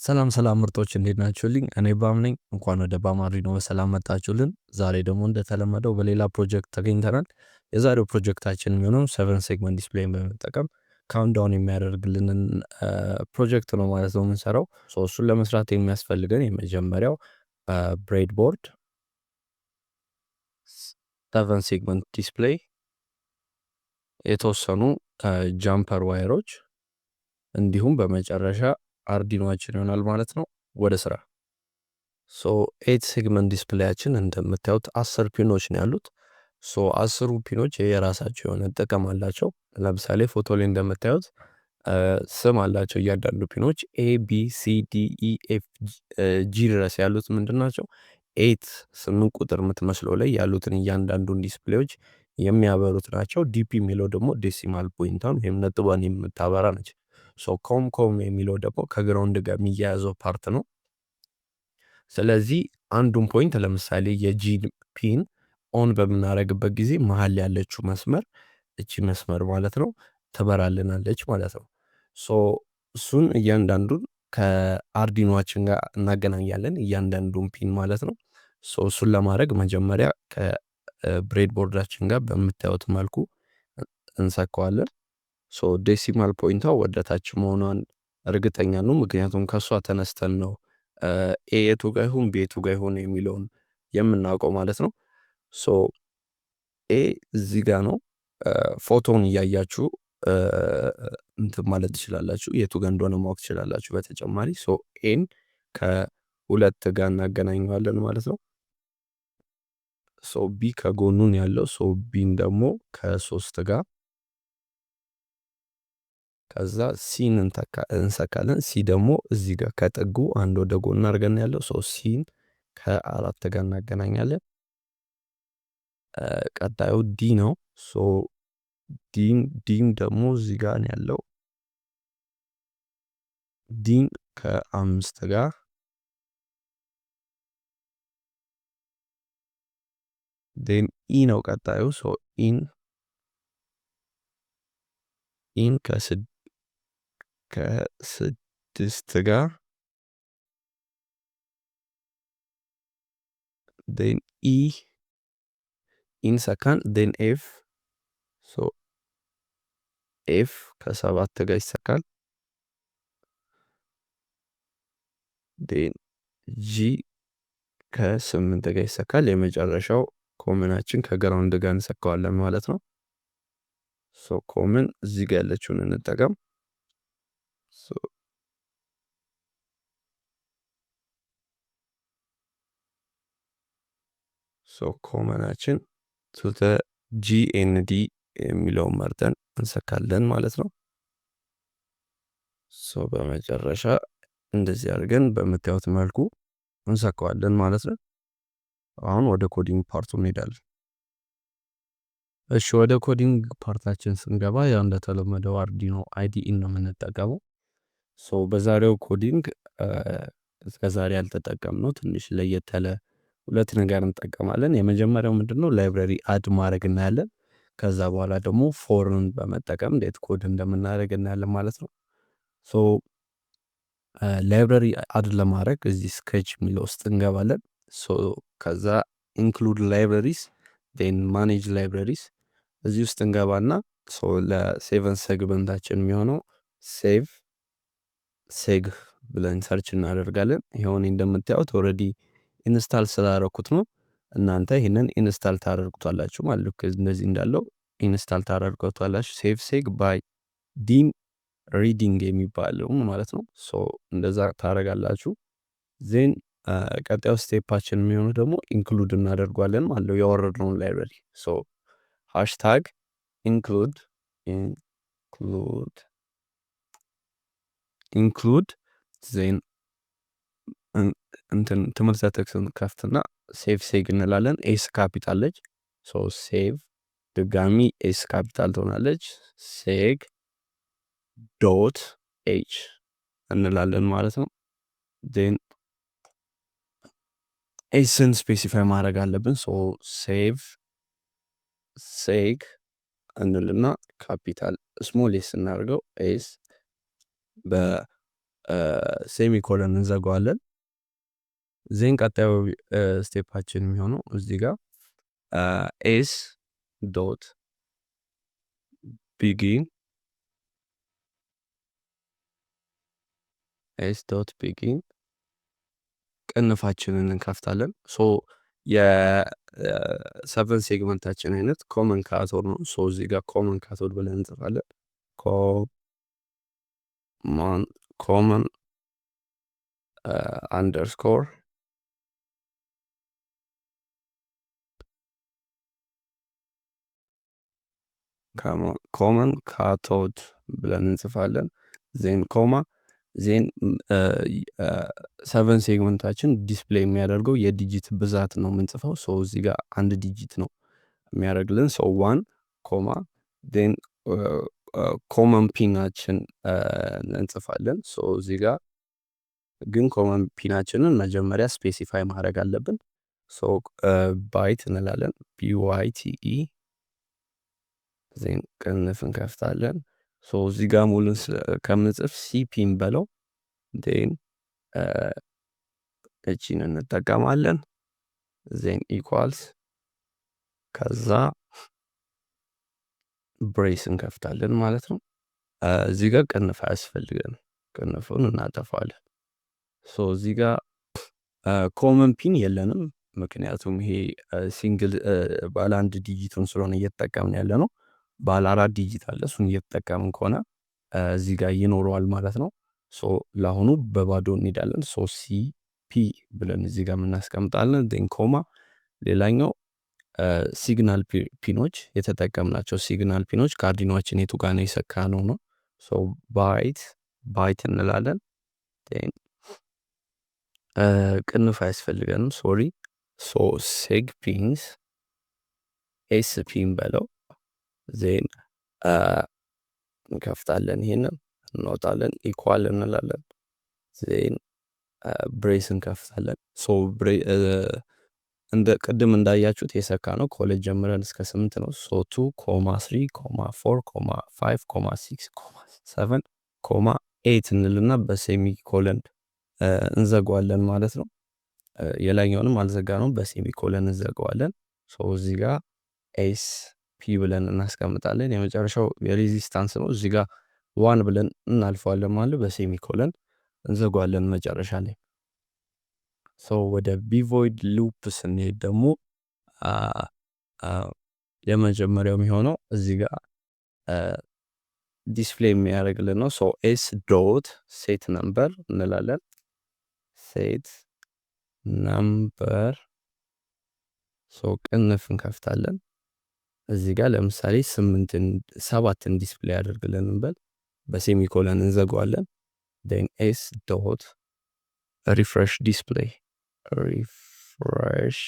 ሰላም ሰላም ምርጦች እንዴት ናችሁልኝ? እኔ ባም ነኝ። እንኳን ወደ ባም አርዲኖ በሰላም መጣችሁልን። ዛሬ ደግሞ እንደተለመደው በሌላ ፕሮጀክት ተገኝተናል። የዛሬው ፕሮጀክታችን የሚሆነው 7 ሴግመንት ዲስፕሌይን በመጠቀም ካውንትዳውን የሚያደርግልንን ፕሮጀክት ነው ማለት ነው የምንሰራው። እሱን ለመስራት የሚያስፈልገን የመጀመሪያው ብሬድ ቦርድ፣ 7 ሴግመንት ዲስፕሌይ፣ የተወሰኑ ጃምፐር ዋየሮች እንዲሁም በመጨረሻ አርዲኖችን ይሆናል ማለት ነው። ወደ ስራ 8 ሴግመንት ዲስፕሌያችን እንደምታዩት 10 ፒኖች ነው ያሉት። 10ሩ ፒኖች የራሳቸው የሆነ ጥቅም አላቸው። ለምሳሌ ፎቶ ላይ እንደምታዩት ስም አላቸው እያንዳንዱ ፒኖች ኤ ቢ ሲ ዲ ኢ ኤፍ ጂ ድረስ ያሉት ምንድን ናቸው? 8 ቁጥር የምትመስለው ላይ ያሉትን እያንዳንዱን ዲስፕሌዎች የሚያበሩት ናቸው። ዲፒ የሚለው ደግሞ ዴሲማል ፖይንቷን ወይም ነጥቧን የምታበራ ነች። ኮም የሚለው ደግሞ ከግራውንድ ጋር የሚያያዘው ፓርት ነው። ስለዚህ አንዱን ፖይንት ለምሳሌ የጂ ፒን ኦን በምናደርግበት ጊዜ መሀል ያለችው መስመር እቺ መስመር ማለት ነው ትበራልናለች ማለት ነው። እሱን እያንዳንዱን ከአርዲኖችን ጋር እናገናኛለን እያንዳንዱን ፒን ማለት ነው። እሱን ለማድረግ መጀመሪያ ከብሬድ ቦርዳችን ጋር በምታዩት መልኩ እንሰካዋለን። ዴሲማል ፖይንቷ ወደታች መሆኗን እርግጠኛ ነው፣ ምክንያቱም ከእሷ ተነስተን ነው ኤ የቱ ጋር ይሁን ቤቱ ጋር ይሁን የሚለውን የምናውቀው ማለት ነው። ኤ እዚህ ጋር ነው። ፎቶን እያያችሁ እንትን ማለት ትችላላችሁ፣ የቱ ጋር እንደሆነ ማወቅ ትችላላችሁ። በተጨማሪ ኤን ከ2 ጋር እናገናኘዋለን ማለት ነው። ቢ ከጎኑን ያለው ቢን ደግሞ ከ3 ጋር፣ ከዛ ሲን እንሰካለን። ሲ ደግሞ እዚህ ጋር ከጥጉ አንድ ወደ ጎን አድርገን ያለው ሲን ከ4 ጋር እናገናኛለን። ቀጣዩ ዲ ነው። ዲን ደግሞ እዚህ ጋር ያለው ዲን ከ5 ጋር፣ ኢ ነው ቀጣዩ። ኢን ከ6 ጋር፣ ኢን ሰካን፣ ኤፍ ከ7 ጋር ይሰካል። ጂ ከ8 ጋር ይሰካል። የመጨረሻው ኮመናችን ከግራውንድ ጋር እንሰካዋለን ማለት ነው። ኮመን እዚህ ጋር ያለችውን እንጠቀም። ኮመናችን ቱተ ጂኤንዲ የሚለውን መርጠን እንሰካለን ማለት ነው። በመጨረሻ እንደዚህ አድርገን በምታዩት መልኩ እንሰካዋለን ማለት ነው። አሁን ወደ ኮዲንግ ፓርቱ እንሄዳለን። እሺ ወደ ኮዲንግ ፓርታችን ስንገባ ያው እንደተለመደው አርዲኖ አይዲኢን ነው የምንጠቀመው። በዛሬው ኮዲንግ እስከዛሬ ያልተጠቀምነው ትንሽ ለየት ያለ 2 ነገር እንጠቀማለን። የመጀመሪያው ምንድነው ላይብረሪ አድ ማድረግ እናያለን። ከዛ በኋላ ደግሞ ፎርን በመጠቀም እንዴት ኮድ እንደምናደርግ እናያለን ማለት ነው። ላይብረሪ አድ ለማድረግ እዚህ ስኬች የሚለው ውስጥ እንገባለን። ከዛ ኢንክሉድ ላይብረሪስ ማኔጅ ላይብረሪስ እዚህ ውስጥ እንገባና ለ7 ሴግመንታችን የሚሆነው ሴግ ብለን ሰርች እናደርጋለን። ይሄውን እንደምታዩት ኦልሬዲ ኢንስታል ስላደረኩት ነው። እናንተ ይሄንን ኢንስታል ታደርጉታላችሁ ማለት ነው። እንደዚህ እንዳለው ኢንስታል ታደርጉታላችሁ። ሴግ ባይ ዲም ሪዲንግ የሚባለው ማለት ነው። እንደዛ ታደርጋላችሁ። ዜን ቀጣዩ ስቴፓችን የሚሆነው ደግሞ ኢንክሉድ እናደርጓለን ማለት ነው ያወረድነውን ላይብረሪ። ሃሽታግ ኢንክሉድ ዜን እንትን ትምህርት ተክስን ከፍትና ሴግ እንላለን። ኤስ ካፒታለች። ሴቭ ድጋሚ ኤስ ካፒታል ትሆናለች። ሴግ ዶት ኤች እንላለን ማለት ነው። ዜን ኤስን ስፔሲፋይ ማድረግ አለብን። ሴግ እንልና ካፒታል ስሞል ኤስ እናደርገው። ኤስ ሴሚኮለን እንዘጋዋለን። ዜን ቀጣዩ ስቴፓችን የሚሆነው እዚህ ጋር ኤስ ዶት ቢጊን ቅንፋችንን እንከፍታለን። ሶ የሰቨን ሴግመንታችን አይነት ኮመን ካቶድ ነው። ሶ እዚህ ጋር ኮመን ካቶድ ብለን እንጽፋለን። ኮመን አንደርስኮር ኮመን ካቶድ ብለን እንጽፋለን። ዜን ኮማ ዜን ሰቨን ሴግመንታችን ዲስፕሌይ የሚያደርገው የዲጂት ብዛት ነው የምንጽፈው። ሶ እዚህ ጋር አንድ ዲጂት ነው የሚያደርግልን። ሶ 1 ኮማ ዜን ኮመን ፒናችን እንጽፋለን። ሶ እዚህ ጋር ግን ኮመን ፒናችንን መጀመሪያ ስፔሲፋይ ማድረግ አለብን። ሶ ባይት እንላለን BYTE ዜን ቅንፍ እንከፍታለን። ሶ እዚህ ጋር ሙሉን ከምንጽፍ ሲፒን በለው ዜን እቺን እንጠቀማለን። ዜን ኢኳልስ ከዛ ብሬስ እንከፍታለን ማለት ነው። እዚህ ጋር ቅንፍ አያስፈልገንም፣ ቅንፉን እናጠፋለን። ሶ እዚህ ጋር ኮመን ፒን የለንም፣ ምክንያቱም ይሄ ሲንግል ባለ አንድ ዲጂቱን ስለሆነ እየተጠቀምን ያለ ነው። ባለ 4 ዲጂት አለ፣ እሱን እየተጠቀምን ከሆነ እዚህ ጋር ይኖረዋል ማለት ነው። ሶ ለአሁኑ በባዶ እንሄዳለን። ሶ ሲፒ ብለን እዚህ ጋር የምናስቀምጣለን። ዜን ኮማ ሌላኛው ሲግናል ፒኖች የተጠቀምናቸው ሲግናል ፒኖች ከአርዲኖችን የቱ ጋር ነው የሰካ ነው። ሶ ባይት እንላለን። ቅንፍ አያስፈልገንም፣ ሶሪ። ሶ ሴግ ፒንስ ኤስ ፒን በለው ዜን እንከፍታለን፣ ይሄንን እንወጣለን፣ ኢኳል እንላለን። ዜን ብሬስ እንከፍታለን። ሶ እንደ ቅድም እንዳያችሁት የሰካ ነው ኮሌጅ ጀምረን እስከ 8 ነው። ሶ 2 ኮማ 3 ኮማ 4 ኮማ 5 ኮማ 6 ኮማ 7 ኮማ 8 እንልና በሴሚ ኮለን እንዘጋዋለን ማለት ነው። የላይኛውንም አልዘጋ ነው፣ በሴሚ ኮለን እንዘጋዋለን። ሶ እዚህ ጋር ኤስ ፒ ብለን እናስቀምጣለን። የመጨረሻው የሬዚስታንስ ነው። እዚህ ጋር 1 ብለን እናልፈዋለን ማለት በሴሚ ኮለን እንዘጋዋለን መጨረሻ ላይ። ሶ ወደ ቢቮይድ ሉፕ ስንሄድ ደግሞ የመጀመሪያው የሚሆነው እዚህ ጋር ዲስፕሌይ የሚያደርግልን ነው። ሶ ኤስ ዶት ሴት ነምበር እንላለን። ሴት ነምበር ሶ ቅንፍ እንከፍታለን። እዚህ ጋር ለምሳሌ 7ን ዲስፕሌይ ያደርግልን እንበል፣ በሴሚኮለን እንዘጋዋለን። ዴን ኤስ ዶት ሪፍሬሽ ዲስፕሌይ ሪፍሬሽ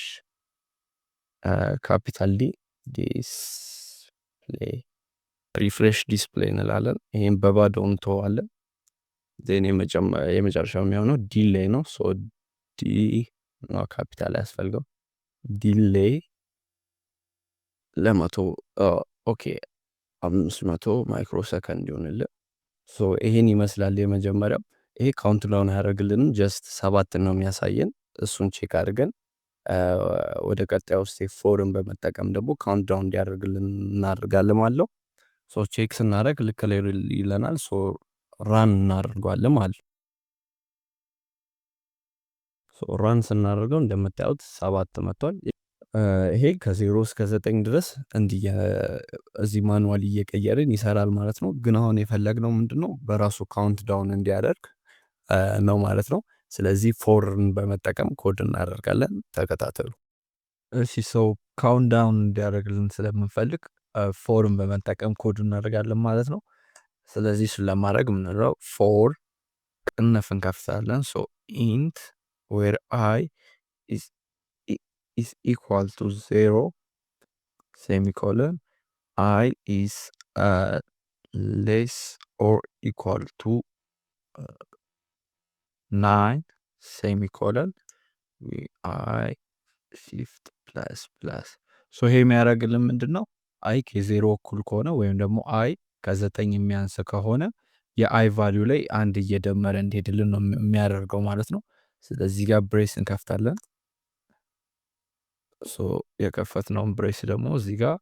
ካፒታል ዲ ዲስፕሌይ ሪፍሬሽ ዲስፕሌይ እንላለን። ይህም በባዶ እንተዋለን። ዜን የመጨረሻው የሚሆነው ዲሌይ ነው። ሶ ዲ ካፒታል ያስፈልገው ዲሌይ ኦኬ 500 ማይክሮ ሰከንድ ይሆንልን። ሶ ይሄን ይመስላል የመጀመሪያው። ይሄ ካውንት ዳውን ያደርግልንም ጀስት 7 ነው የሚያሳየን። እሱን ቼክ አድርገን ወደ ቀጣዩ ስቴፕ 4ን በመጠቀም ደግሞ ካውንት ዳውን እንዲያደርግልን እናደርጋለን ማለት ነው። ሶ ቼክ ስናደርግ ልክ ላይ ይለናል። ሶ ራን እናደርገዋለን ማለት ነው። ሶ ራን ስናደርገው እንደምታዩት 7 መጥቷል። ይሄ ከ0 እስከ 9 ድረስ እዚህ ማኑዋል እየቀየርን ይሰራል ማለት ነው። ግን አሁን የፈለግነው ምንድነው በራሱ ካውንት ዳውን እንዲያደርግ ነው ማለት ነው። ስለዚህ 4ን በመጠቀም ኮድ እናደርጋለን። ተከታተሉ እሺ። ሰው ካውንት ዳውን እንዲያደርግልን ስለምንፈልግ 4ን በመጠቀም ኮድ እናደርጋለን ማለት ነው። ስለዚህ እሱን ለማድረግ ምንለው 4 ቅንፍ እንከፍታለን። ሶ ኢንት ዌር አይ is equal to 0 semicolon I is less or equal to 9 semicolon I shift plus ሶ ይሄ የሚያደርግልን ምንድን ነው? አይ ከ0 እኩል ከሆነ ወይም ደግሞ አይ ከ9 የሚያንስ ከሆነ የአይ ቫልዩ ላይ አንድ እየደመረ እንዲሄድልን ነው የሚያደርገው ማለት ነው። ስለዚህ ጋር ብሬስ እንከፍታለን። ሶ የከፈትነውን ብሬስ ደግሞ እዚህ ጋር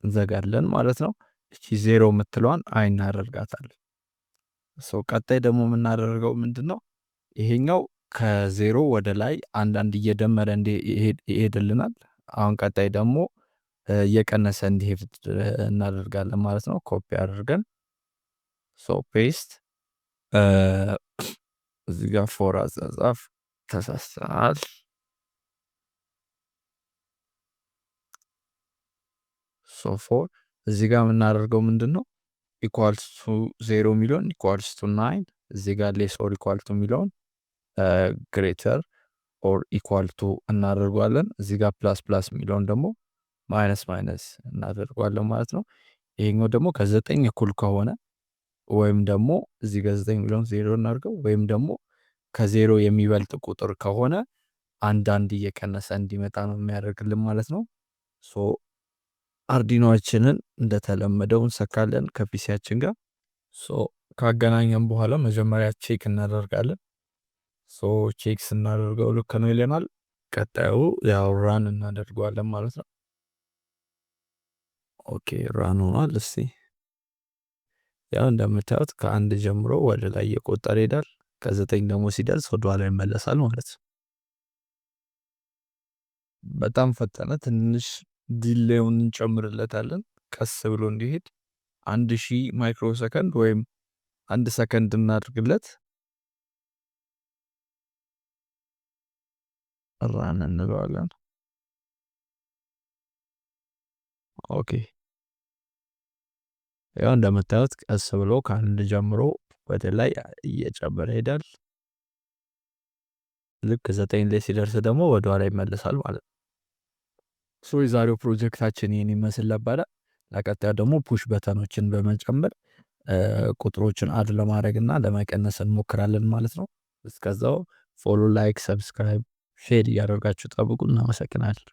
እንዘጋለን ማለት ነው። እቺ 0 የምትለዋን አይ እናደርጋታለን። ሶ ቀጣይ ደግሞ የምናደርገው ምንድነው? ይሄኛው ከዜሮ ወደ ላይ አንዳንድ እየደመረ ይሄድልናል። አሁን ቀጣይ ደግሞ እየቀነሰ እንዲሄድ እናደርጋለን ማለት ነው። ኮፒ አድርገን ሶ ፔስት እዚህ ጋር ፎር አጻጻፍ ተሳስተናል። ሶ ፎር እዚህ ጋር የምናደርገው ምንድን ነው? ኢኳልስ ቱ 0 የሚለውን ኢኳልስ ቱ 9 እዚህ ጋር ሌስ ኦር ኢኳል ቱ የሚለውን ግሬተር ኦር ኢኳል ቱ እናደርጓለን። እዚህ ጋር ፕላስ ፕላስ የሚለውን ደግሞ ማይነስ ማይነስ እናደርጓለን ማለት ነው። ይሄኛው ደግሞ ከ9 እኩል ከሆነ ወይም ደግሞ እዚህ ጋር 9 የሚለውን 0 እናድርገው ወይም ደግሞ ከ0 የሚበልጥ ቁጥር ከሆነ አንዳንድ እየቀነሰ እንዲመጣ ነው የሚያደርግልን ማለት ነው። ሶ አርዲኖአችንን እንደተለመደው እንሰካለን ከፒሲያችን ጋር። ሶ ካገናኘን በኋላ መጀመሪያ ቼክ እናደርጋለን። ሶ ቼክ ስናደርገው ልክ ነው ይለናል። ቀጣዩ ያው ራን እናደርገዋለን ማለት ነው። ኦኬ ራን ሆኗል። እስቲ ያው እንደምታዩት ከአንድ ጀምሮ ወደ ላይ እየቆጠረ ይሄዳል። ከ9 ደግሞ ሲደርስ ወደ ኋላ ይመለሳል ማለት ነው። በጣም ፈጠነ። ትንሽ ዲሌውን እንጨምርለታለን ቀስ ብሎ እንዲሄድ 1000 ማይክሮ ሰከንድ ወይም 1 ሰከንድ እናድርግለት። ራን እንለዋለን። ኦኬ ያው እንደምታዩት ቀስ ብሎ ከአንድ ጀምሮ ወደ ላይ እየጨመረ ይሄዳል። ልክ 9 ላይ ሲደርስ ደግሞ ወደ ኋላ ይመለሳል ማለት ነው። ሶ የዛሬው ፕሮጀክታችን ይህን ይመስል ነበረ። ለቀጣዩ ደግሞ ፑሽ በተኖችን በመጨመር ቁጥሮችን አድ ለማድረግ እና ለመቀነስ እንሞክራለን ማለት ነው። እስከዛው ፎሎ፣ ላይክ፣ ሰብስክራይብ፣ ሼር እያደረጋችሁ ጠብቁ። እናመሰግናለን።